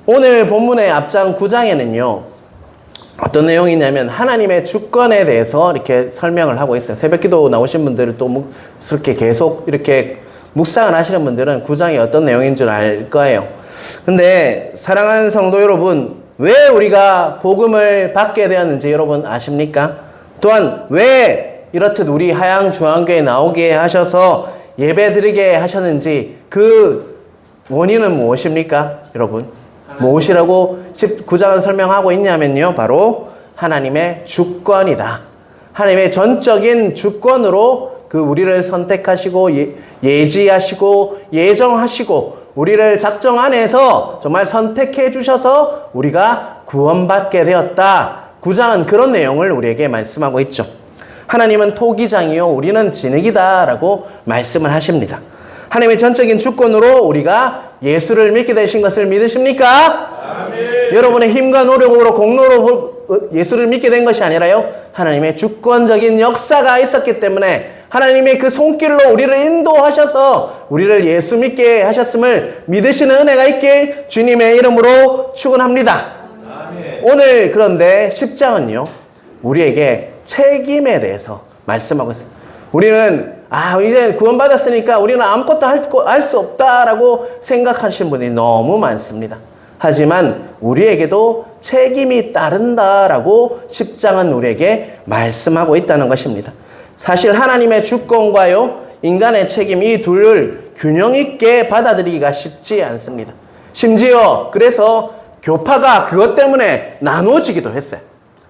오늘 본문의 앞장 9장에는요, 어떤 내용이냐면 하나님의 주권에 대해서 이렇게 설명을 하고 있어요. 새벽기도 나오신 분들은 또 그렇게 계속 이렇게 묵상을 하시는 분들은 9장이 어떤 내용인 줄 알 거예요. 근데 사랑하는 성도 여러분, 왜 우리가 복음을 받게 되었는지 여러분 아십니까? 또한 왜 이렇듯 우리 하양중앙교회에 나오게 하셔서 예배 드리게 하셨는지 그 원인은 무엇입니까? 여러분, 무엇이라고 19장은 설명하고 있냐면요, 바로 하나님의 주권이다. 하나님의 전적인 주권으로 그 우리를 선택하시고 예지하시고 예정하시고 우리를 작정 안에서 정말 선택해 주셔서 우리가 구원받게 되었다. 9장은 그런 내용을 우리에게 말씀하고 있죠. 하나님은 토기장이요 우리는 진흙이다 라고 말씀을 하십니다. 하나님의 전적인 주권으로 우리가 예수를 믿게 되신 것을 믿으십니까? 아멘. 여러분의 힘과 노력으로 공로로 예수를 믿게 된 것이 아니라요, 하나님의 주권적인 역사가 있었기 때문에 하나님의 그 손길로 우리를 인도하셔서 우리를 예수 믿게 하셨음을 믿으시는 은혜가 있길 주님의 이름으로 축원합니다. 아멘. 오늘 그런데 10장은요 우리에게 책임에 대해서 말씀하고 있어요. 우리는 이제 구원받았으니까 우리는 아무것도 할 수 없다라고 생각하시는 분이 너무 많습니다. 하지만 우리에게도 책임이 따른다라고 10장은 우리에게 말씀하고 있다는 것입니다. 사실 하나님의 주권과요 인간의 책임, 이 둘을 균형 있게 받아들이기가 쉽지 않습니다. 심지어 그래서 교파가 그것 때문에 나누어지기도 했어요.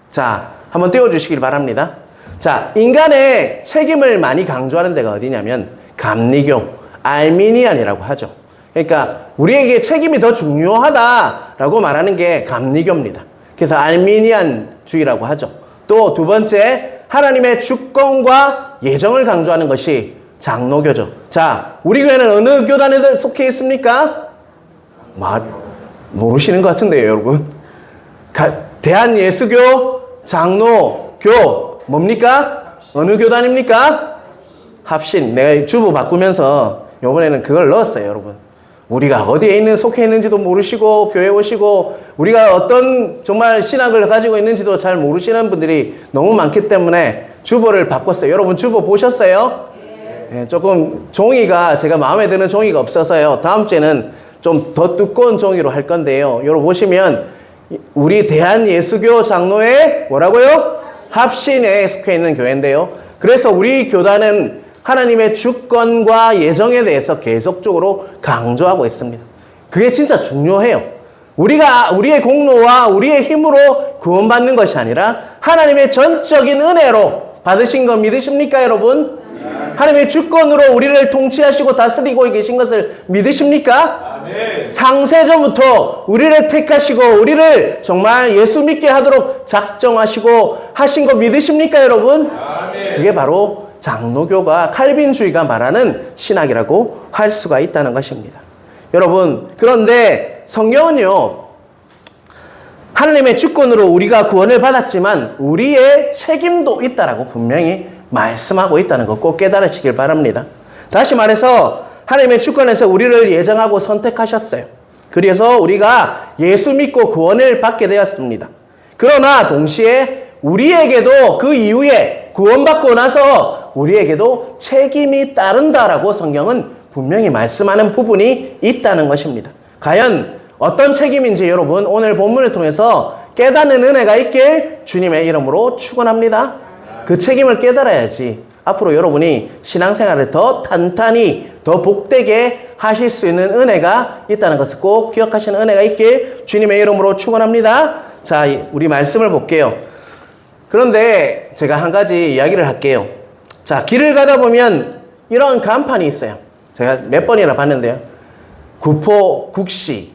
자, 한번 띄워주시길 바랍니다. 자, 인간의 책임을 많이 강조하는 데가 어디냐면 감리교, 알미니안이라고 하죠. 그러니까 우리에게 책임이 더 중요하다라고 말하는 게 감리교입니다. 그래서 알미니안주의라고 하죠. 또 두 번째, 하나님의 주권과 예정을 강조하는 것이 장로교죠. 자, 우리 교회는 어느 교단에 속해 있습니까? 모르시는 것 같은데요, 여러분. 대한예수교, 장로교, 뭡니까? 어느 교단입니까? 합신. 내가 주보 바꾸면서 이번에는 그걸 넣었어요, 여러분. 우리가 어디에 속해 있는지도 모르시고 교회 오시고 우리가 어떤 정말 신학을 가지고 있는지도 잘 모르시는 분들이 너무 많기 때문에 주보를 바꿨어요. 여러분 주보 보셨어요? 네, 조금 종이가 제가 마음에 드는 종이가 없어서요. 다음 주에는 좀 더 두꺼운 종이로 할 건데요. 여러분 보시면 우리 대한예수교 장로회 뭐라고요? 합신에 속해 있는 교회인데요. 그래서 우리 교단은 하나님의 주권과 예정에 대해서 계속적으로 강조하고 있습니다. 그게 진짜 중요해요. 우리가 우리의 공로와 우리의 힘으로 구원받는 것이 아니라 하나님의 전적인 은혜로 받으신 거 믿으십니까, 여러분? 하나님의 주권으로 우리를 통치하시고 다스리고 계신 것을 믿으십니까? 아멘. 상세전부터 우리를 택하시고 우리를 정말 예수 믿게 하도록 작정하시고 하신 거 믿으십니까, 여러분? 아멘. 그게 바로 장로교가 칼빈주의가 말하는 신학이라고 할 수가 있다는 것입니다. 여러분, 그런데 성경은요, 하나님의 주권으로 우리가 구원을 받았지만 우리의 책임도 있다라고 분명히 말씀하고 있다는 거 꼭 깨달으시길 바랍니다. 다시 말해서 하나님의 주권에서 우리를 예정하고 선택하셨어요. 그래서 우리가 예수 믿고 구원을 받게 되었습니다. 그러나 동시에 우리에게도 그 이후에 구원받고 나서 우리에게도 책임이 따른다라고 성경은 분명히 말씀하는 부분이 있다는 것입니다. 과연 어떤 책임인지 여러분 오늘 본문을 통해서 깨닫는 은혜가 있길 주님의 이름으로 축원합니다. 그 책임을 깨달아야지 앞으로 여러분이 신앙생활을 더 탄탄히 더 복되게 하실 수 있는 은혜가 있다는 것을 꼭 기억하시는 은혜가 있길 주님의 이름으로 축원합니다. 자, 우리 말씀을 볼게요. 그런데 제가 한 가지 이야기를 할게요. 자, 길을 가다 보면 이런 간판이 있어요. 제가 몇 번이나 봤는데요. 구포 국시,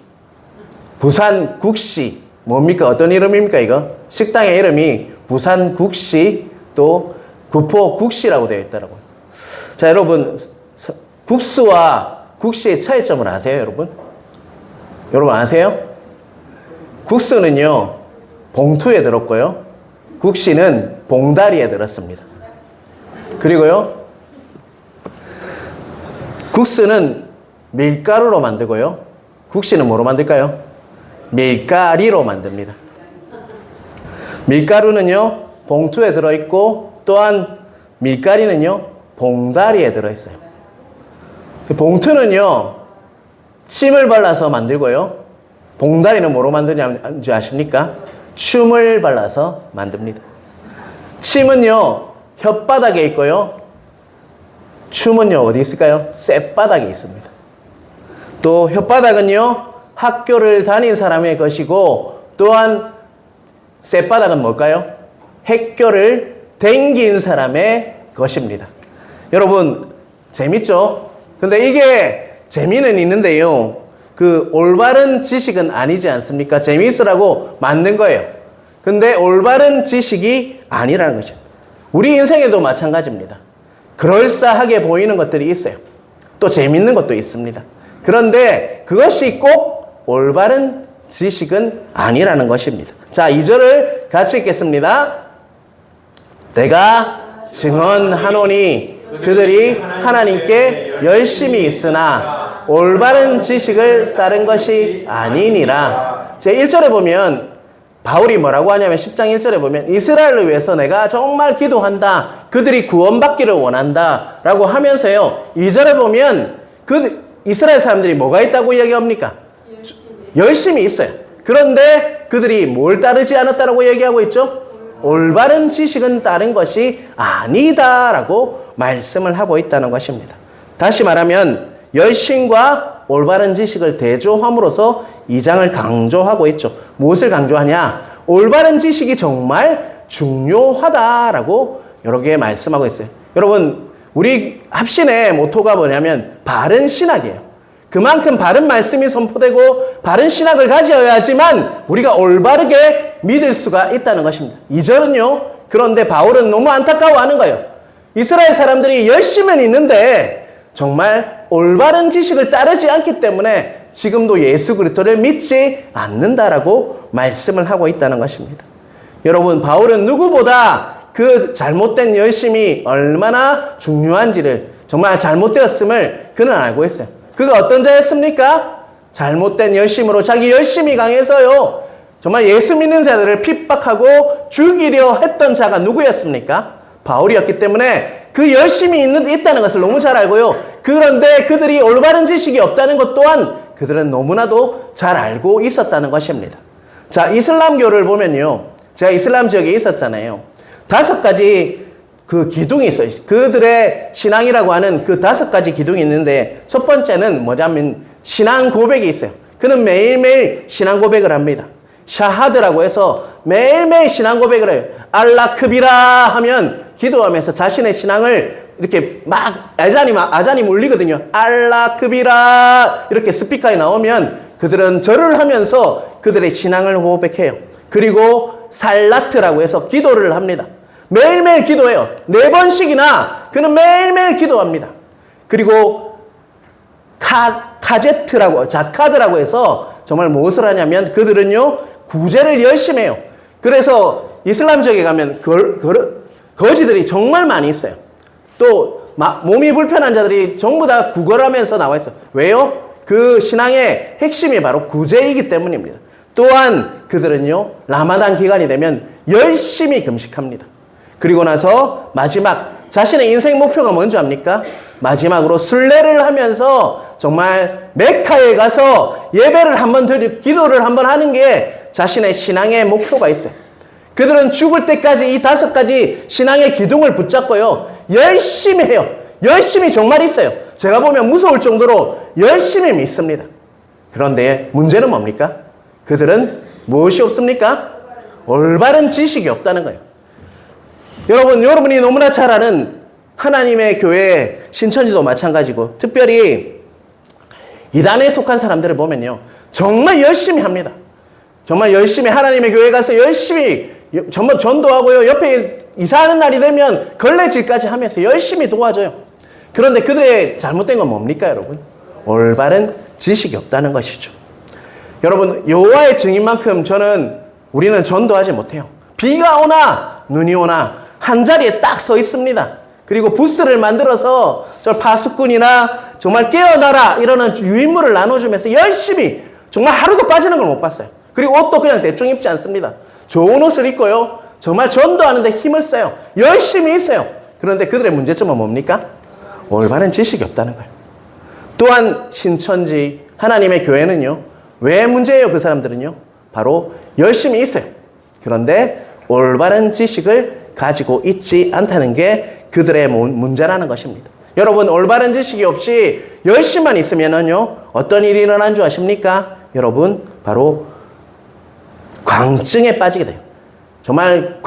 부산 국시, 뭡니까? 어떤 이름입니까, 이거? 식당의 이름이 부산 국시, 또 구포 국시라고 되어 있더라고요. 자, 여러분, 국수와 국시의 차이점을 아세요, 여러분? 여러분 아세요? 국수는요, 봉투에 들었고요. 국시는 봉다리에 들었습니다. 그리고요, 국수는 밀가루로 만들고요. 국시는 뭐로 만들까요? 밀가리로 만듭니다. 밀가루는요, 봉투에 들어있고, 또한 밀가리는요, 봉다리에 들어있어요. 봉투는요, 침을 발라서 만들고요, 봉다리는 뭐로 만드는지 아십니까? 춤을 발라서 만듭니다. 침은요, 혓바닥에 있고요, 춤은요, 어디 있을까요? 쇳바닥에 있습니다. 또 혓바닥은요, 학교를 다닌 사람의 것이고, 또한 쇳바닥은 뭘까요? 핵교를 댕긴 사람의 것입니다. 여러분, 재밌죠? 근데 이게 재미는 있는데요, 그 올바른 지식은 아니지 않습니까? 재미있으라고 만든 거예요. 근데 올바른 지식이 아니라는 거죠. 우리 인생에도 마찬가지입니다. 그럴싸하게 보이는 것들이 있어요. 또 재밌는 것도 있습니다. 그런데 그것이 꼭 올바른 지식은 아니라는 것입니다. 자, 2절을 같이 읽겠습니다. 내가 증언하노니 그들이 하나님께 열심히 있으나 올바른 지식을 따른 것이 아니니라. 제 1절에 보면 바울이 뭐라고 하냐면 10장 1절에 보면 이스라엘을 위해서 내가 정말 기도한다. 그들이 구원받기를 원한다. 라고 하면서요. 2절에 보면 이스라엘 사람들이 뭐가 있다고 이야기합니까? 열심히 있어요. 그런데 그들이 뭘 따르지 않았다라고 얘기하고 있죠? 올바른 지식은 따른 것이 아니다라고 말씀을 하고 있다는 것입니다. 다시 말하면 열심과 올바른 지식을 대조함으로써 이 장을 강조하고 있죠. 무엇을 강조하냐? 올바른 지식이 정말 중요하다라고 여러 개 말씀하고 있어요. 여러분, 우리 합신의 모토가 뭐냐면 바른 신학이에요. 그만큼 바른 말씀이 선포되고 바른 신학을 가져야지만 우리가 올바르게 믿을 수가 있다는 것입니다. 2절은요. 그런데 바울은 너무 안타까워하는 거예요. 이스라엘 사람들이 열심은 있는데 정말 올바른 지식을 따르지 않기 때문에 지금도 예수 그리스도를 믿지 않는다라고 말씀을 하고 있다는 것입니다. 여러분, 바울은 누구보다 그 잘못된 열심이 얼마나 중요한지를, 정말 잘못되었음을 그는 알고 있어요. 그가 어떤 자였습니까? 잘못된 열심으로 자기 열심이 강해서요, 정말 예수 믿는 자들을 핍박하고 죽이려 했던 자가 누구였습니까? 바울이었기 때문에 그 열심이 있다는 것을 너무 잘 알고요. 그런데 그들이 올바른 지식이 없다는 것 또한 그들은 너무나도 잘 알고 있었다는 것입니다. 자, 이슬람교를 보면요, 제가 이슬람 지역에 있었잖아요. 5가지 그 기둥이 있어요. 그들의 신앙이라고 하는 그 5가지 기둥이 있는데, 첫 번째는 뭐냐면 신앙 고백이 있어요. 그는 매일매일 신앙 고백을 합니다. 샤하드라고 해서 매일매일 신앙 고백을 해요. 알라 크비라 하면 기도하면서 자신의 신앙을 이렇게 막 아잔이 몰리거든요. 알라 크비라 이렇게 스피커에 나오면 그들은 절을 하면서 그들의 신앙을 고백해요. 그리고 살라트라고 해서 기도를 합니다. 매일매일 기도해요. 4번씩이나 그는 매일매일 기도합니다. 그리고 자카드라고 해서 정말 무엇을 하냐면 그들은요, 구제를 열심히 해요. 그래서 이슬람 지역에 가면 거지들이 정말 많이 있어요. 또 몸이 불편한 자들이 전부 다 구걸하면서 나와 있어요. 왜요? 그 신앙의 핵심이 바로 구제이기 때문입니다. 또한 그들은요, 라마단 기간이 되면 열심히 금식합니다. 그리고 나서 마지막 자신의 인생 목표가 뭔지 압니까? 마지막으로 순례를 하면서 정말 메카에 가서 예배를 한번 드리고 기도를 한번 하는 게 자신의 신앙의 목표가 있어요. 그들은 죽을 때까지 이 5가지 신앙의 기둥을 붙잡고요, 열심히 해요. 열심히 정말 있어요. 제가 보면 무서울 정도로 열심히 믿습니다. 그런데 문제는 뭡니까? 그들은 무엇이 없습니까? 올바른 지식이 없다는 거예요. 여러분이 너무나 잘 아는 하나님의 교회 신천지도 마찬가지고, 특별히 이단에 속한 사람들을 보면요, 정말 열심히 합니다. 정말 열심히 하나님의 교회 가서 열심히 전부 전도하고요, 옆에 이사하는 날이 되면 걸레질까지 하면서 열심히 도와줘요. 그런데 그들의 잘못된 건 뭡니까, 여러분? 올바른 지식이 없다는 것이죠. 여러분, 여호와의 증인만큼 우리는 전도하지 못해요. 비가 오나 눈이 오나 한 자리에 딱 서 있습니다. 그리고 부스를 만들어서 저 파수꾼이나 정말 깨어나라 이러는 유인물을 나눠주면서 열심히, 정말 하루도 빠지는 걸 못 봤어요. 그리고 옷도 그냥 대충 입지 않습니다. 좋은 옷을 입고요. 정말 전도하는데 힘을 써요. 열심히 있어요. 그런데 그들의 문제점은 뭡니까? 올바른 지식이 없다는 거예요. 또한 신천지 하나님의 교회는요. 왜 문제예요? 그 사람들은요. 바로 열심히 있어요. 그런데 올바른 지식을 가지고 있지 않다는 게 그들의 문제라는 것입니다. 여러분 올바른 지식이 없이 열심만 있으면은요. 어떤 일이 일어난 줄 아십니까? 여러분 바로 광증에 빠지게 돼요. 정말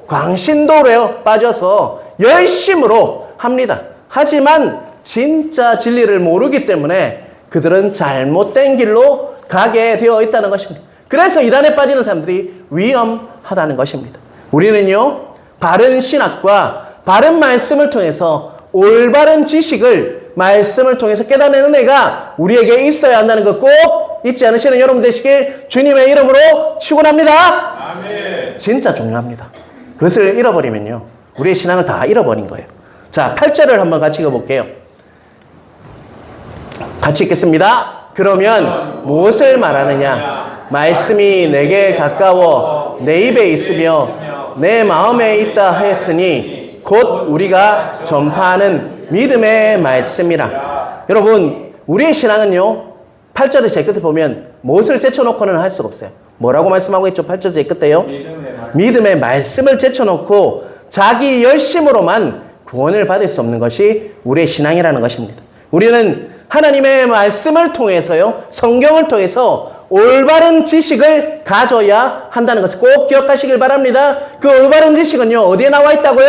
광신도로에 빠져서 열심으로 합니다. 하지만 진짜 진리를 모르기 때문에 그들은 잘못된 길로 가게 되어 있다는 것입니다. 그래서 이단에 빠지는 사람들이 위험하다는 것입니다. 우리는요, 바른 신학과 바른 말씀을 통해서 올바른 지식을 말씀을 통해서 깨닫는 은혜가 우리에게 있어야 한다는 것 꼭 잊지 않으시는 여러분 되시길 주님의 이름으로 축원합니다. 아멘. 진짜 중요합니다. 그것을 잃어버리면요, 우리의 신앙을 다 잃어버린 거예요. 자, 8절을 한번 같이 읽어볼게요. 같이 읽겠습니다. 그러면 무엇을 말하느냐? 말씀이 내게 가까워 내 입에 있으며 내 마음에 있다 하였으니 곧 우리가 전파하는 믿음의 말씀이라. 여러분 우리의 신앙은요 8절의 제 끝에 보면 무엇을 제쳐놓고는 할 수가 없어요. 뭐라고 말씀하고 있죠? 8절 제 끝에요. 믿음의 말씀을 제쳐놓고 자기 열심으로만 구원을 받을 수 없는 것이 우리의 신앙이라는 것입니다. 우리는 하나님의 말씀을 통해서요, 성경을 통해서 올바른 지식을 가져야 한다는 것을 꼭 기억하시길 바랍니다. 그 올바른 지식은요, 어디에 나와 있다고요?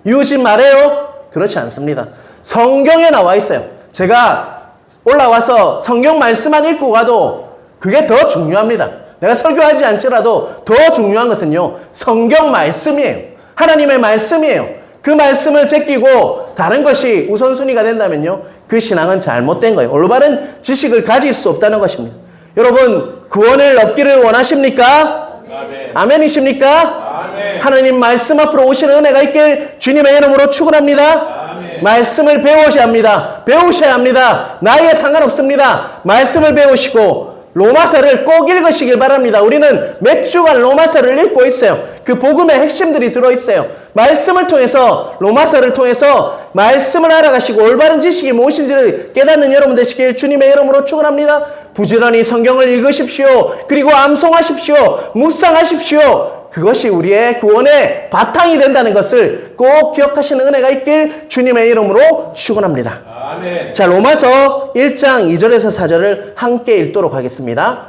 이웃집 말해요? 그렇지 않습니다. 성경에 나와 있어요. 제가 올라와서 성경 말씀만 읽고 가도 그게 더 중요합니다. 내가 설교하지 않더라도 더 중요한 것은요, 성경 말씀이에요. 하나님의 말씀이에요. 그 말씀을 제끼고 다른 것이 우선순위가 된다면요, 그 신앙은 잘못된 거예요. 올바른 지식을 가질 수 없다는 것입니다. 여러분 구원을 얻기를 원하십니까? 아멘. 아멘이십니까? 아멘. 하나님 말씀 앞으로 오시는 은혜가 있길 주님의 이름으로 축원합니다. 아멘. 말씀을 배우셔야 합니다. 배우셔야 합니다. 나이에 상관없습니다. 말씀을 배우시고 로마서를 꼭 읽으시길 바랍니다. 우리는 몇 주간 로마서를 읽고 있어요. 그 복음의 핵심들이 들어있어요. 말씀을 통해서, 로마서를 통해서 말씀을 알아가시고 올바른 지식이 무엇인지를 깨닫는 여러분 되시길 주님의 이름으로 축원합니다. 부지런히 성경을 읽으십시오. 그리고 암송하십시오. 묵상하십시오. 그것이 우리의 구원의 바탕이 된다는 것을 꼭 기억하시는 은혜가 있길 주님의 이름으로 축원합니다. 아멘. 자, 로마서 1장 2절에서 4절을 함께 읽도록 하겠습니다.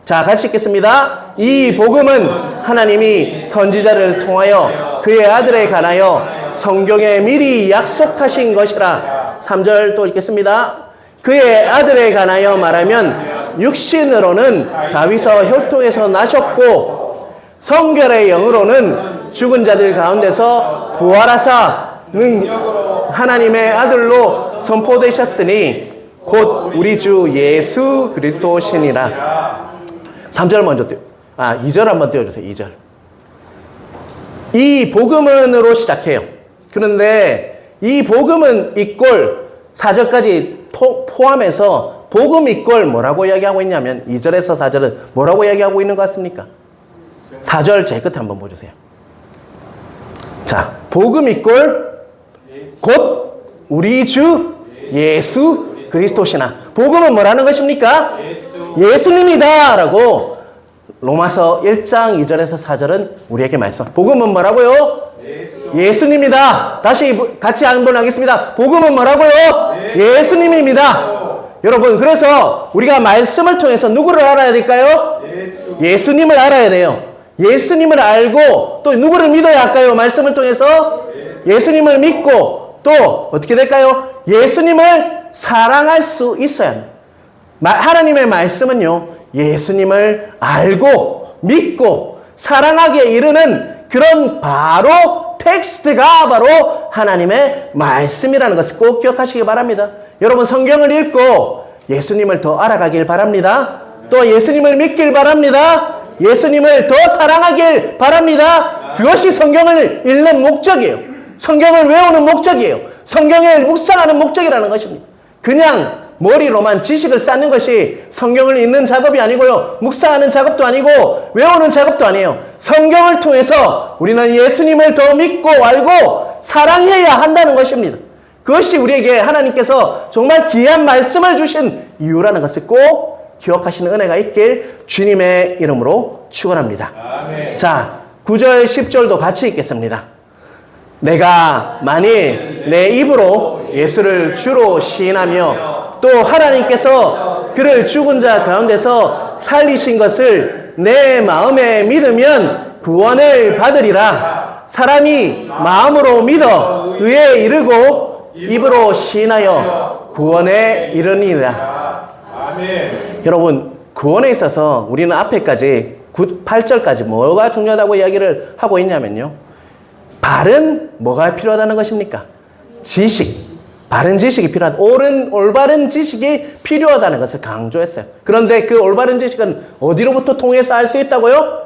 자, 같이 읽겠습니다. 이 복음은 하나님이 선지자를 통하여 그의 아들에 관하여 성경에 미리 약속하신 것이라. 3절 또 읽겠습니다. 그의 아들에 관하여 말하면 육신으로는 다윗의 혈통에서 나셨고 성결의 영으로는 죽은 자들 가운데서 부활하사 하나님의 아들로 선포되셨으니 곧 우리 주 예수 그리스도시니라. 3절 먼저 2절 한번 띄워주세요. 2절. 이 복음은으로 시작해요. 그런데 이 복음은 이꼴 4절까지 포함해서 복음 이꼴 뭐라고 이야기하고 있냐면 2절에서 4절은 뭐라고 이야기하고 있는 것 같습니까? 4절 제 끝에 한번 보여주세요. 자, 복음 이꼴 곧 우리 주 예수 그리스도시나. 복음은 뭐라는 것입니까? 예수님이다 라고 로마서 1장 2절에서 4절은 우리에게 말씀. 복음은 뭐라고요? 예수님이다. 다시 같이 한번 하겠습니다. 복음은 뭐라고요? 예수님입니다. 여러분, 그래서 우리가 말씀을 통해서 누구를 알아야 될까요? 예수님을 알아야 돼요. 예수님을 알고 또 누구를 믿어야 할까요? 말씀을 통해서 예수님을 믿고 또 어떻게 될까요? 예수님을 사랑할 수 있어야 합니다. 하나님의 말씀은요, 예수님을 알고 믿고 사랑하기에 이르는 그런 바로 텍스트가 바로 하나님의 말씀이라는 것을 꼭 기억하시기 바랍니다. 여러분, 성경을 읽고 예수님을 더 알아가길 바랍니다. 또 예수님을 믿길 바랍니다. 예수님을 더 사랑하길 바랍니다. 그것이 성경을 읽는 목적이에요. 성경을 외우는 목적이에요. 성경을 묵상하는 목적이라는 것입니다. 그냥 머리로만 지식을 쌓는 것이 성경을 읽는 작업이 아니고요. 묵상하는 작업도 아니고 외우는 작업도 아니에요. 성경을 통해서 우리는 예수님을 더 믿고 알고 사랑해야 한다는 것입니다. 그것이 우리에게 하나님께서 정말 귀한 말씀을 주신 이유라는 것을 꼭 기억하시는 은혜가 있길 주님의 이름으로 축원합니다. 아멘. 자, 9절 10절도 같이 읽겠습니다. 내가 만일 내 입으로 예수를 주로 시인하며 또 하나님께서 그를 죽은 자 가운데서 살리신 것을 내 마음에 믿으면 구원을 받으리라. 사람이 마음으로 믿어 의에 이르고 입으로 시인하여 구원에 이르니라. 아멘. 여러분, 구원에 있어서 우리는 앞에까지 8절까지 뭐가 중요하다고 이야기를 하고 있냐면요, 바른 뭐가 필요하다는 것입니까? 지식. 바른 지식이 필요하다. 올바른 지식이 필요하다는 것을 강조했어요. 그런데 그 올바른 지식은 어디로부터 통해서 알 수 있다고요?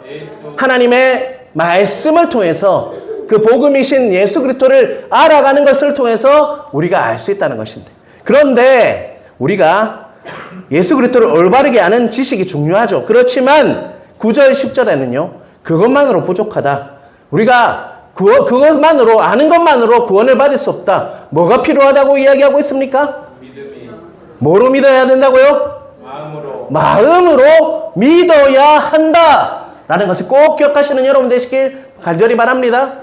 하나님의 말씀을 통해서 그 복음이신 예수 그리스도를 알아가는 것을 통해서 우리가 알 수 있다는 것인데, 그런데 우리가 예수 그리스도를 올바르게 아는 지식이 중요하죠. 그렇지만 9절 10절에는요 그것만으로 부족하다. 우리가 그것만으로, 아는 것만으로 구원을 받을 수 없다. 뭐가 필요하다고 이야기하고 있습니까? 믿음이. 뭐로 믿어야 된다고요? 마음으로 믿어야 한다 라는 것을 꼭 기억하시는 여러분 되시길 간절히 바랍니다.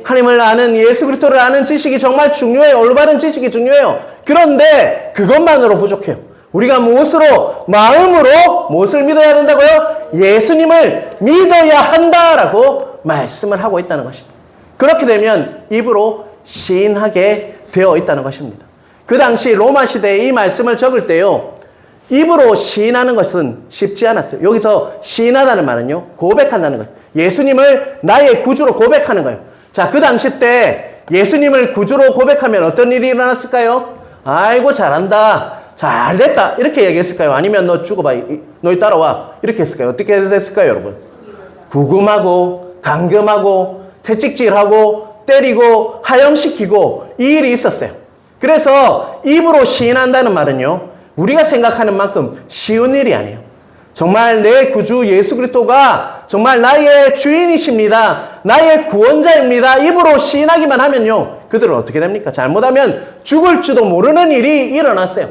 하나님을 아는, 예수 그리스도를 아는 지식이 정말 중요해요. 올바른 지식이 중요해요. 그런데 그것만으로 부족해요. 우리가 무엇으로, 마음으로 무엇을 믿어야 된다고요? 예수님을 믿어야 한다라고 말씀을 하고 있다는 것입니다. 그렇게 되면 입으로 시인하게 되어 있다는 것입니다. 그 당시 로마 시대에 이 말씀을 적을 때요, 입으로 시인하는 것은 쉽지 않았어요. 여기서 시인하다는 말은요, 고백한다는 거예요. 예수님을 나의 구주로 고백하는 거예요. 자, 그 당시 때 예수님을 구주로 고백하면 어떤 일이 일어났을까요? 아이고 잘한다, 잘됐다 이렇게 얘기했을까요? 아니면 너 죽어봐, 너 따라와 이렇게 했을까요? 어떻게 됐을까요, 여러분? 구금하고 감금하고 채찍질하고 때리고 하염시키고 이 일이 있었어요. 그래서 입으로 시인한다는 말은요, 우리가 생각하는 만큼 쉬운 일이 아니에요. 정말 내 구주 예수 그리스도가 정말 나의 주인이십니다, 나의 구원자입니다, 입으로 시인하기만 하면요, 그들은 어떻게 됩니까? 잘못하면 죽을지도 모르는 일이 일어났어요.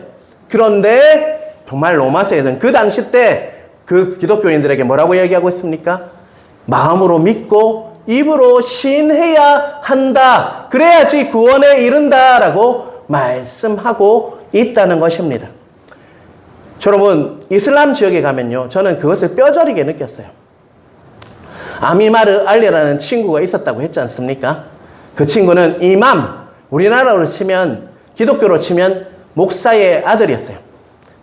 그런데 정말 로마서에서는 그 당시 때 그 기독교인들에게 뭐라고 얘기하고 있습니까? 마음으로 믿고 입으로 시인해야 한다. 그래야지 구원에 이른다라고 말씀하고 있다는 것입니다. 여러분, 이슬람 지역에 가면요, 저는 그것을 뼈저리게 느꼈어요. 아미마르 알리라는 친구가 있었다고 했지 않습니까? 그 친구는 이맘, 우리나라로 치면, 기독교로 치면 목사의 아들이었어요.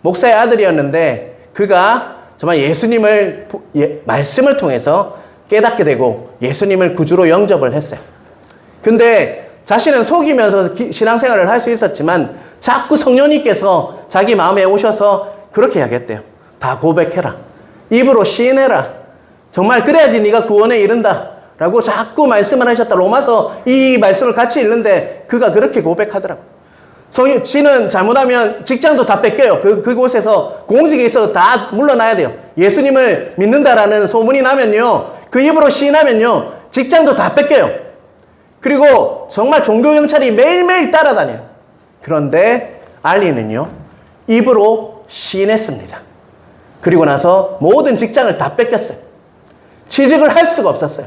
목사의 아들이었는데 그가 정말 예수님을 말씀을 통해서 깨닫게 되고 예수님을 구주로 영접을 했어요. 근데 자신은 속이면서 신앙생활을 할 수 있었지만 자꾸 성령님께서 자기 마음에 오셔서 그렇게 이야기했대요. 다 고백해라. 입으로 시인해라. 정말 그래야지 네가 구원에 이른다 라고 자꾸 말씀을 하셨다. 로마서 이 말씀을 같이 읽는데 그가 그렇게 고백하더라고요. 지는 잘못하면 직장도 다 뺏겨요. 그곳에서 공직에 있어도 다 물러나야 돼요. 예수님을 믿는다라는 소문이 나면요, 그 입으로 시인하면요, 직장도 다 뺏겨요. 그리고 정말 종교경찰이 매일매일 따라다녀요. 그런데 알리는요, 입으로 시인했습니다. 그리고 나서 모든 직장을 다 뺏겼어요. 취직을 할 수가 없었어요.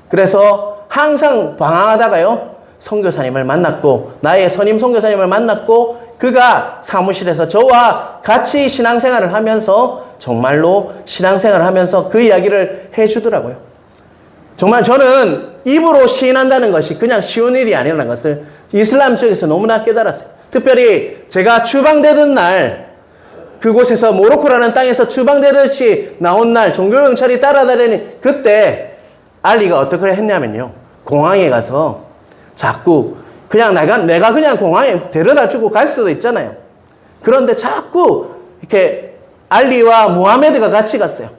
그래서 항상 방황하다가요, 선교사님을 만났고, 나의 선임 선교사님을 만났고, 그가 사무실에서 저와 같이 신앙생활을 하면서 정말로 신앙생활을 하면서 그 이야기를 해주더라고요. 정말 저는 입으로 시인한다는 것이 그냥 쉬운 일이 아니라는 것을 이슬람 지역에서 너무나 깨달았어요. 특별히 제가 추방되던 날, 그곳에서 모로코라는 땅에서 추방되듯이 나온 날, 종교경찰이 따라다니는 그때 알리가 어떻게 했냐면요, 공항에 가서 자꾸 그냥 내가 그냥 공항에 데려다 주고 갈 수도 있잖아요. 그런데 자꾸 이렇게 알리와 무하메드가 같이 갔어요.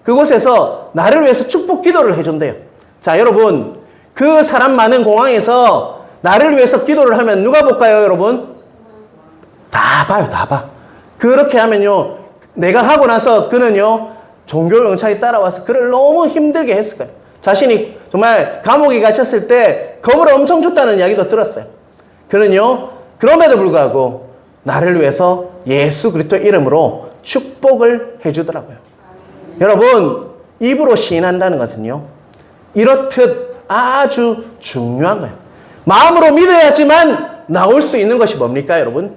그곳에서 나를 위해서 축복 기도를 해준대요. 자, 여러분, 그 사람 많은 공항에서 나를 위해서 기도를 하면 누가 볼까요, 여러분? 다 봐요, 다 봐. 그렇게 하면요, 내가 하고 나서 그는요, 종교경찰이 따라와서 그를 너무 힘들게 했을 거예요. 자신이 정말 감옥에 갇혔을 때 겁을 엄청 줬다는 이야기도 들었어요. 그는요, 그럼에도 불구하고 나를 위해서 예수 그리스도 이름으로 축복을 해주더라고요. 여러분, 입으로 시인한다는 것은요, 이렇듯 아주 중요한 거예요. 마음으로 믿어야지만 나올 수 있는 것이 뭡니까, 여러분?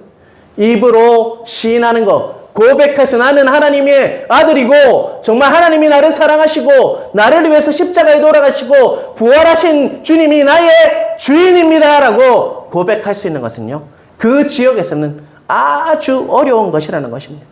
입으로 시인하는 것, 고백해서 나는 하나님의 아들이고 정말 하나님이 나를 사랑하시고 나를 위해서 십자가에 돌아가시고 부활하신 주님이 나의 주인입니다 라고 고백할 수 있는 것은요, 그 지역에서는 아주 어려운 것이라는 것입니다.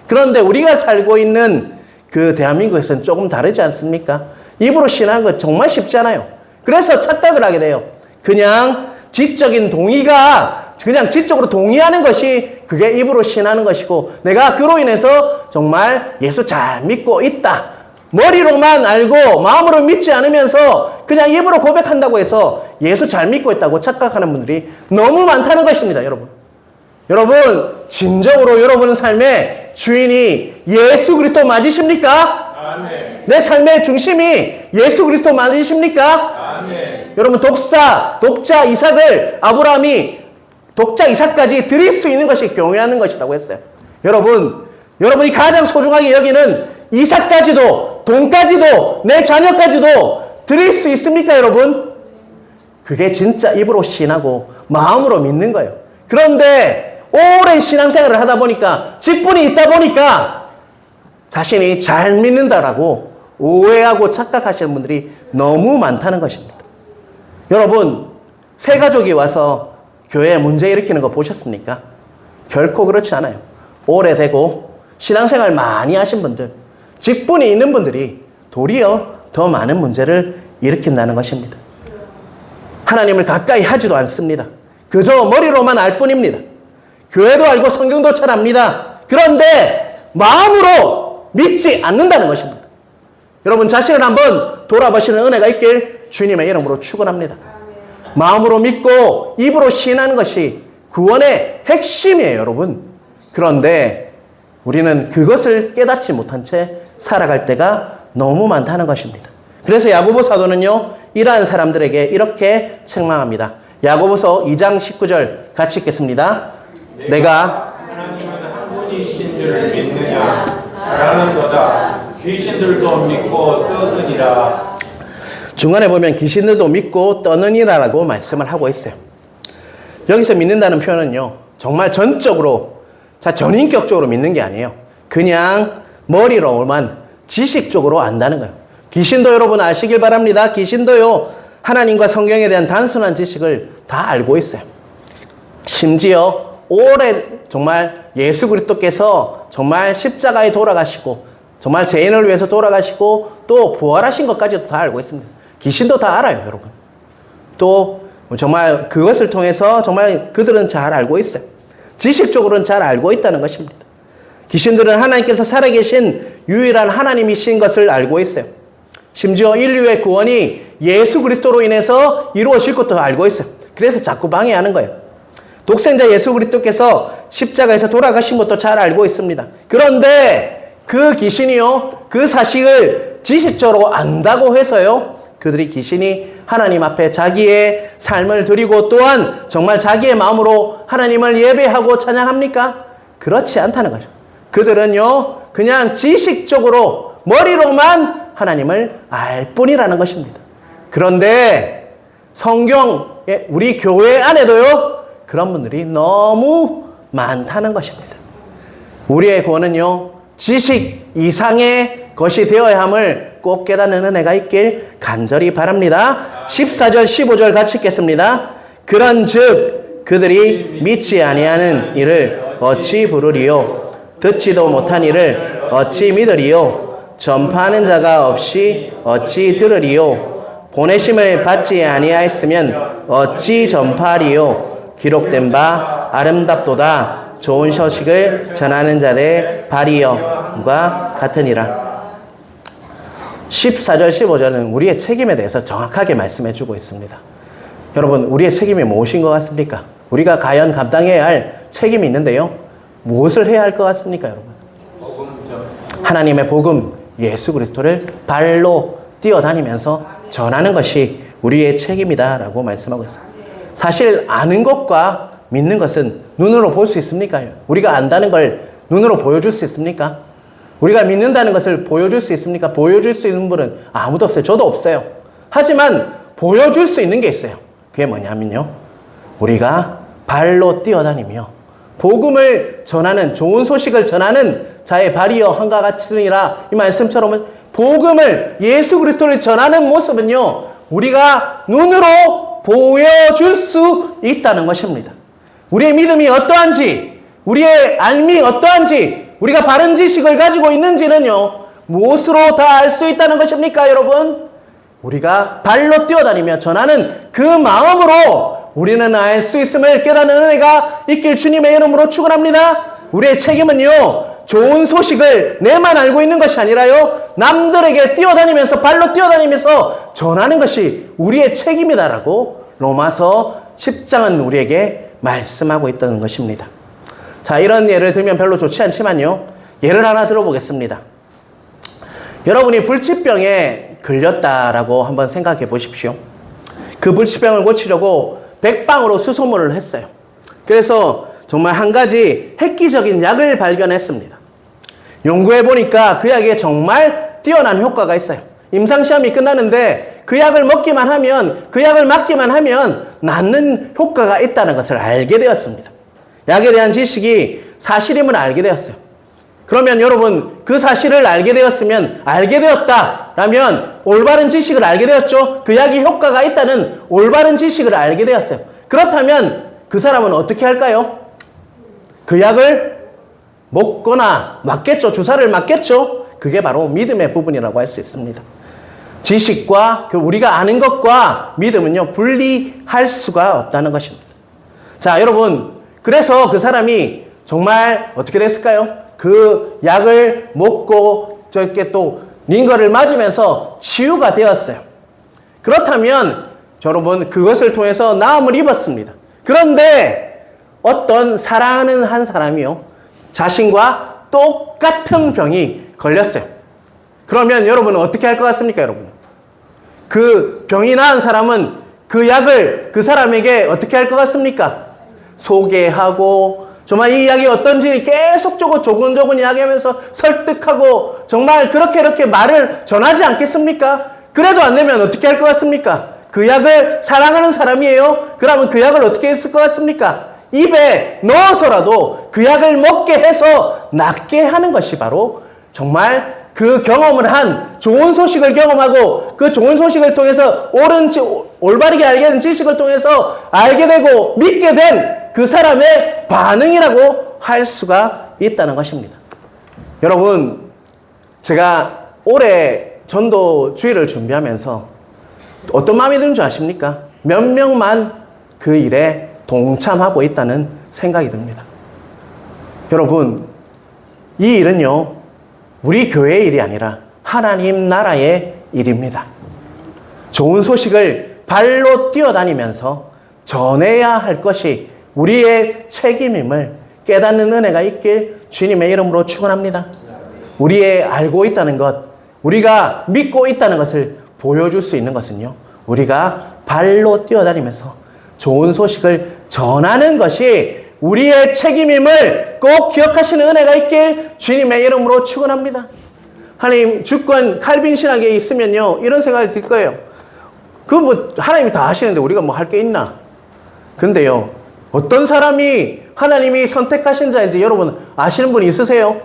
그런데 우리가 살고 있는 그 대한민국에서는 조금 다르지 않습니까? 입으로 시인하는 것 정말 쉽지 않아요. 그래서 착각을 하게 돼요. 그냥 지적인 동의가 그냥 지적으로 동의하는 것이 그게 입으로 시인하는 것이고, 내가 그로 인해서 정말 예수 잘 믿고 있다, 머리로만 알고 마음으로 믿지 않으면서 그냥 입으로 고백한다고 해서 예수 잘 믿고 있다고 착각하는 분들이 너무 많다는 것입니다. 여러분 진정으로 여러분 삶의 주인이 예수 그리스도 맞으십니까? 아멘. 내 삶의 중심이 예수 그리스도 맞으십니까? 아멘. 여러분 독자 이삭을 아브라함이 독자 이삭까지 드릴 수 있는 것이 경외하는 것이라고 했어요. 여러분이 가장 소중하게 여기는 이삭까지도, 돈까지도, 내 자녀까지도 드릴 수 있습니까, 여러분? 그게 진짜 입으로 시인하고 마음으로 믿는 거예요. 그런데 오랜 신앙생활을 하다 보니까, 직분이 있다 보니까 자신이 잘 믿는다라고 오해하고 착각하시는 분들이 너무 많다는 것입니다. 여러분, 새 가족이 와서 교회에 문제 일으키는 거 보셨습니까? 결코 그렇지 않아요. 오래되고 신앙생활 많이 하신 분들, 직분이 있는 분들이 도리어 더 많은 문제를 일으킨다는 것입니다. 하나님을 가까이 하지도 않습니다. 그저 머리로만 알 뿐입니다. 교회도 알고 성경도 잘 압니다. 그런데 마음으로 믿지 않는다는 것입니다. 여러분 자신을 한번 돌아보시는 은혜가 있길 주님의 이름으로 축원합니다. 마음으로 믿고 입으로 시인하는 것이 구원의 핵심이에요, 여러분. 그런데 우리는 그것을 깨닫지 못한 채 살아갈 때가 너무 많다는 것입니다. 그래서 야고보 사도는요, 이러한 사람들에게 이렇게 책망합니다. 야고보서 2장 19절 같이 읽겠습니다. 내가 하나님은 한 분이신 줄 믿느냐? 잘하는도다. 귀신들도 믿고 떠드니라. 중간에 보면 귀신들도 믿고 떠느니라라고 말씀을 하고 있어요. 여기서 믿는다는 표현은요, 정말 전적으로, 전인격적으로 믿는 게 아니에요. 그냥 머리로만 지식적으로 안다는 거예요. 귀신도 여러분 아시길 바랍니다. 귀신도요, 하나님과 성경에 대한 단순한 지식을 다 알고 있어요. 심지어 오래 정말 예수 그리스도께서 정말 십자가에 돌아가시고 정말 죄인을 위해서 돌아가시고 또 부활하신 것까지도 다 알고 있습니다. 귀신도 다 알아요, 여러분. 또 정말 그것을 통해서 정말 그들은 잘 알고 있어요. 지식적으로는 잘 알고 있다는 것입니다. 귀신들은 하나님께서 살아계신 유일한 하나님이신 것을 알고 있어요. 심지어 인류의 구원이 예수 그리스도로 인해서 이루어질 것도 알고 있어요. 그래서 자꾸 방해하는 거예요. 독생자 예수 그리스도께서 십자가에서 돌아가신 것도 잘 알고 있습니다. 그런데 그 귀신이요, 그 사실을 지식적으로 안다고 해서요, 그들이 귀신이 하나님 앞에 자기의 삶을 드리고 또한 정말 자기의 마음으로 하나님을 예배하고 찬양합니까? 그렇지 않다는 거죠. 그들은요, 그냥 지식적으로 머리로만 하나님을 알 뿐이라는 것입니다. 그런데 성경, 우리 교회 안에도요, 그런 분들이 너무 많다는 것입니다. 우리의 구원은요, 지식 이상의 것이 되어야 함을 꼭 깨닫는 은혜가 있길 간절히 바랍니다. 14절 15절 같이 읽겠습니다. 그런즉 그들이 믿지 아니하는 이를 어찌 부르리요? 듣지도 못한 이를 어찌 믿으리요? 전파하는 자가 없이 어찌 들으리요? 보내심을 받지 아니하였으면 어찌 전파하리요? 기록된 바 아름답도다. 좋은 소식을 전하는 자들의 발이여과 같으니라. 14절 15절은 우리의 책임에 대해서 정확하게 말씀해 주고 있습니다. 여러분, 우리의 책임이 무엇인 것 같습니까? 우리가 과연 감당해야 할 책임이 있는데요. 무엇을 해야 할 것 같습니까, 여러분? 하나님의 복음, 예수 그리스도를 발로 뛰어다니면서 전하는 것이 우리의 책임이다라고 말씀하고 있습니다. 사실 아는 것과 믿는 것은 눈으로 볼 수 있습니까? 우리가 안다는 걸 눈으로 보여줄 수 있습니까? 우리가 믿는다는 것을 보여줄 수 있습니까? 보여줄 수 있는 분은 아무도 없어요. 저도 없어요. 하지만 보여줄 수 있는 게 있어요. 그게 뭐냐면요, 우리가 발로 뛰어다니며 복음을 전하는, 좋은 소식을 전하는 자의 발이여 한과 같으니라, 이 말씀처럼 복음을, 예수 그리스도를 전하는 모습은요, 우리가 눈으로 보여줄 수 있다는 것입니다. 우리의 믿음이 어떠한지, 우리의 알미 어떠한지, 우리가 바른 지식을 가지고 있는지는요, 무엇으로 다 알 수 있다는 것입니까, 여러분? 우리가 발로 뛰어다니며 전하는 그 마음으로 우리는 알 수 있음을 깨닫는 은혜가 있길 주님의 이름으로 축원합니다. 우리의 책임은요, 좋은 소식을 내만 알고 있는 것이 아니라요, 남들에게 뛰어다니면서, 발로 뛰어다니면서 전하는 것이 우리의 책임이다라고 로마서 10장은 우리에게 말씀하고 있다는 것입니다. 자, 이런 예를 들면 별로 좋지 않지만요, 예를 하나 들어보겠습니다. 여러분이 불치병에 걸렸다라고 한번 생각해 보십시오. 그 불치병을 고치려고 백방으로 수소문을 했어요. 그래서 정말 한 가지 획기적인 약을 발견했습니다. 연구해 보니까 그 약에 정말 뛰어난 효과가 있어요. 임상시험이 끝나는데 그 약을 먹기만 하면, 그 약을 맞기만 하면 낫는 효과가 있다는 것을 알게 되었습니다. 약에 대한 지식이 사실임을 알게 되었어요. 그러면 여러분, 그 사실을 알게 되었으면, 알게 되었다라면 올바른 지식을 알게 되었죠. 그 약이 효과가 있다는 올바른 지식을 알게 되었어요. 그렇다면 그 사람은 어떻게 할까요? 그 약을 먹거나 맞겠죠. 주사를 맞겠죠. 그게 바로 믿음의 부분이라고 할 수 있습니다. 지식과 우리가 아는 것과 믿음은요, 분리할 수가 없다는 것입니다. 자, 여러분, 그래서 그 사람이 정말 어떻게 됐을까요? 그 약을 먹고 저렇게 또 링거를 맞으면서 치유가 되었어요. 그렇다면 여러분, 그것을 통해서 나음을 입었습니다. 그런데 어떤 사랑하는 한 사람이요, 자신과 똑같은 병이 걸렸어요. 그러면 여러분은 어떻게 할 것 같습니까, 여러분? 그 병이 나은 사람은 그 약을 그 사람에게 어떻게 할 것 같습니까? 소개하고, 정말 이 약이 어떤지 계속적으로 조근조근 이야기하면서 설득하고, 정말 그렇게 말을 전하지 않겠습니까? 그래도 안 되면 어떻게 할 것 같습니까? 그 약을 사랑하는 사람이에요. 그러면 그 약을 어떻게 했을 것 같습니까? 입에 넣어서라도 그 약을 먹게 해서 낫게 하는 것이 바로 정말 그 경험을 한, 좋은 소식을 경험하고 그 좋은 소식을 통해서 올바르게 알게 된 지식을 통해서 알게 되고 믿게 된 그 사람의 반응이라고 할 수가 있다는 것입니다. 여러분, 제가 올해 전도 주일을 준비하면서 어떤 마음이 드는 줄 아십니까? 몇 명만 그 일에 동참하고 있다는 생각이 듭니다. 여러분, 이 일은요, 우리 교회의 일이 아니라 하나님 나라의 일입니다. 좋은 소식을 발로 뛰어다니면서 전해야 할 것이 우리의 책임임을 깨닫는 은혜가 있길 주님의 이름으로 축원합니다. 우리의 알고 있다는 것, 우리가 믿고 있다는 것을 보여줄 수 있는 것은요, 우리가 발로 뛰어다니면서 좋은 소식을 전하는 것이 우리의 책임임을 꼭 기억하시는 은혜가 있길 주님의 이름으로 축원합니다. 하나님, 주권 칼빈 신학에 있으면요, 이런 생각이 들 거예요. 하나님이 다 하시는데 우리가 뭐 할 게 있나? 근데요, 어떤 사람이 하나님이 선택하신 자인지 여러분 아시는 분 있으세요?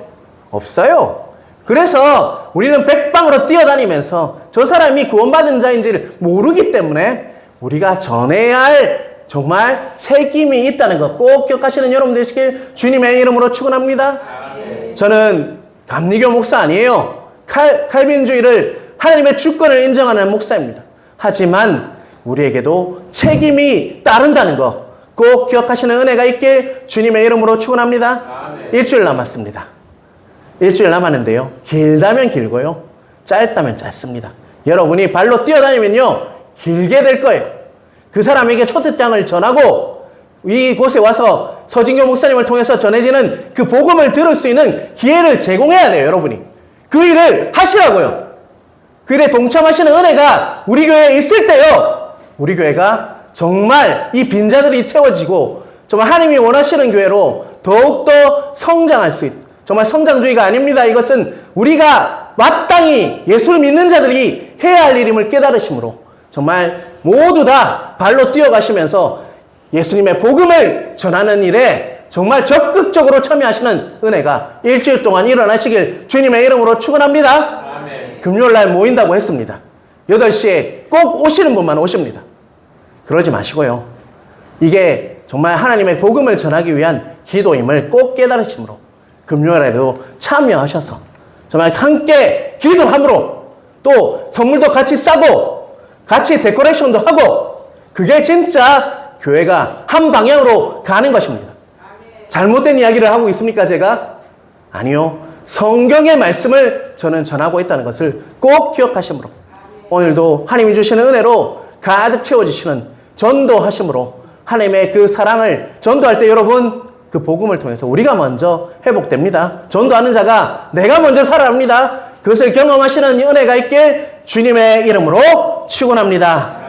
없어요. 그래서 우리는 백방으로 뛰어다니면서 저 사람이 구원받은 자인지를 모르기 때문에 우리가 전해야 할 정말 책임이 있다는 것 꼭 기억하시는 여러분 되시길 주님의 이름으로 축원합니다. 저는 감리교 목사 아니에요. 칼빈주의를 하나님의 주권을 인정하는 목사입니다. 하지만 우리에게도 책임이 따른다는 것 꼭 기억하시는 은혜가 있길 주님의 이름으로 축원합니다. 일주일 남았습니다. 일주일 남았는데요, 길다면 길고요, 짧다면 짧습니다. 여러분이 발로 뛰어다니면요, 길게 될 거예요. 그 사람에게 초대장을 전하고 이곳에 와서 서진교 목사님을 통해서 전해지는 그 복음을 들을 수 있는 기회를 제공해야 돼요, 여러분이. 그 일을 하시라고요. 그 일에 동참하시는 은혜가 우리 교회에 있을 때요, 우리 교회가 정말 이 빈자들이 채워지고 정말 하나님이 원하시는 교회로 더욱더 성장할 수 있다. 정말 성장주의가 아닙니다. 이것은 우리가 마땅히 예수를 믿는 자들이 해야 할 일임을 깨달으심으로 정말 모두 다 발로 뛰어가시면서 예수님의 복음을 전하는 일에 정말 적극적으로 참여하시는 은혜가 일주일 동안 일어나시길 주님의 이름으로 축원합니다. 아멘. 금요일날 모인다고 했습니다. 8시에 꼭 오시는 분만 오십니다. 그러지 마시고요. 이게 정말 하나님의 복음을 전하기 위한 기도임을 꼭 깨달으심으로 금요일에도 참여하셔서 정말 함께 기도함으로 또 선물도 같이 싸고 같이 데코레이션도 하고 그게 진짜 교회가 한 방향으로 가는 것입니다. 잘못된 이야기를 하고 있습니까, 제가? 아니요. 성경의 말씀을 저는 전하고 있다는 것을 꼭 기억하심으로 오늘도 하나님이 주시는 은혜로 가득 채워주시는 전도하심으로 하나님의 그 사랑을 전도할 때 여러분 그 복음을 통해서 우리가 먼저 회복됩니다. 전도하는 자가 내가 먼저 살아납니다. 그것을 경험하시는 은혜가 있길 주님의 이름으로 축원합니다.